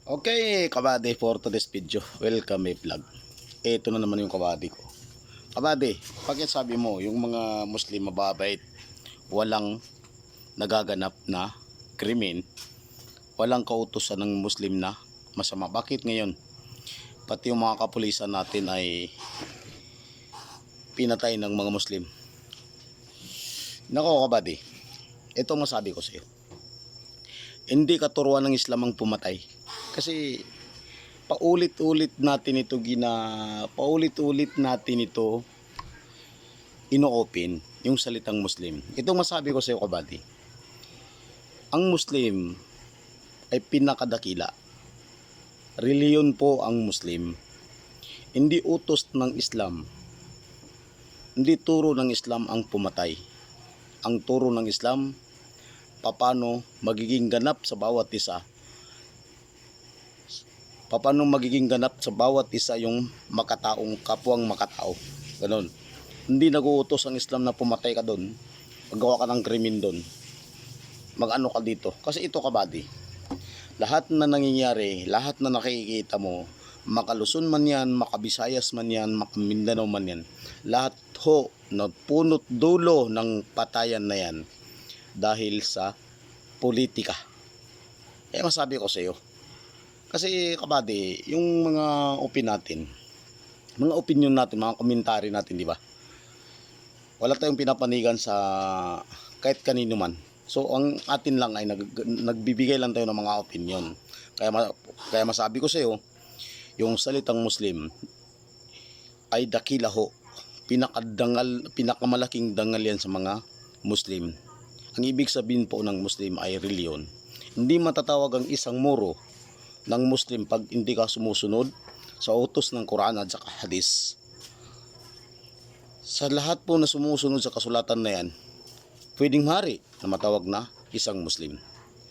Okay, kabady, for today's video, welcome my vlog. Ito na naman yung kabady ko. Kabady, bakit sabi mo yung mga Muslim mababait, walang nagaganap na krimen, walang kautusan ng Muslim na masama? Bakit ngayon pati yung mga kapulisan natin ay pinatay ng mga Muslim? Nako kabady, ito masabi ko sa iyo. Hindi katuruan ng Islam ang pumatay. Kasi paulit-ulit natin ito ino-open yung salitang Muslim. Ito masabi ko sa iyo kabady. Ang Muslim ay pinakadakila. Reliyon po ang Muslim. Hindi utos ng Islam. Hindi turo ng Islam ang pumatay. Ang turo ng Islam, paano magiging ganap sa bawat isa. Paano magiging ganap sa bawat isa yung makataong kapwang makatao. Ganon. Hindi nag-uutos ang Islam na pumatay ka doon, maggawa ka ng krimen doon, mag-ano ka dito. Kasi ito kabady, lahat na nangyayari, lahat na nakikita mo, makaluson man yan, makabisayas man yan, makamindanao man yan, lahat ho na punot dulo ng patayan na yan dahil sa politika. Masabi ko sa iyo, kasi kabady, yung mga mga opinion natin, mga komentary natin, di ba? Wala tayong pinapanigan sa kahit kanino man. So ang atin lang ay nagbibigay lang tayo ng mga opinion. Kaya masabi ko sa iyo, yung salitang Muslim ay dakila ho. Pinakamalaking dangal yan sa mga Muslim. Ang ibig sabihin po ng Muslim ay reliyon. Hindi matatawag ang isang muro ng Muslim pag hindi ka sumusunod sa utos ng Quran at sa Hadis. Sa lahat po na sumusunod sa kasulatan na yan, pwedeng mahari na matawag na isang Muslim.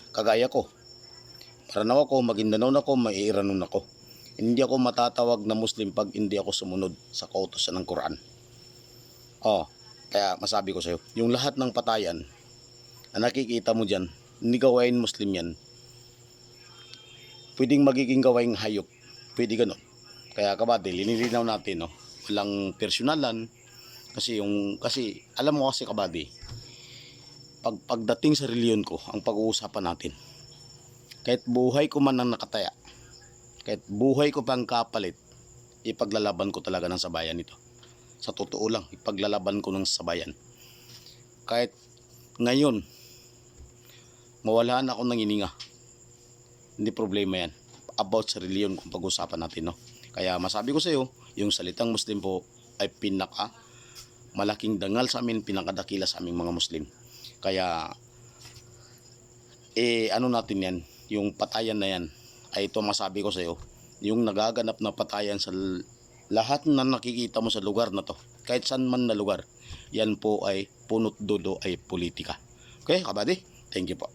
Kagaya ko, Maranao ako, Maguindanao na ako, Maiiranon ako. Hindi ako matatawag na Muslim pag hindi ako sumunod sa kautosan ng Quran. Kaya masabi ko sa iyo, yung lahat ng patayan na nakikita mo dyan, hindi gawain Muslim yan. Pwedeng magiging gawaing hayop. Pwede ganon. Kaya kabady, linilinaw natin, no? Walang personalan. Kasi alam mo kasi kabady, pagdating sa reliyon ko, ang pag-uusapan natin, kahit buhay ko man ang nakataya, kahit buhay ko pang kapalit, ipaglalaban ko talaga ng sabayan ito. Sa totoo lang, ipaglalaban ko ng sabayan. Kahit ngayon, mawalaan ako ng hininga, hindi problema yan. About sa reliyon kung pag-usapan natin, no? Kaya masabi ko sa iyo, yung salitang Muslim po ay malaking dangal sa amin, pinakadakila sa aming mga Muslim. Kaya ano natin yan, yung patayan na yan, ay ito masabi ko sa iyo, yung nagaganap na patayan sa lahat na nakikita mo sa lugar na to, kahit saan man na lugar, yan po ay punot dulo ay politika. Okay kabady, thank you po.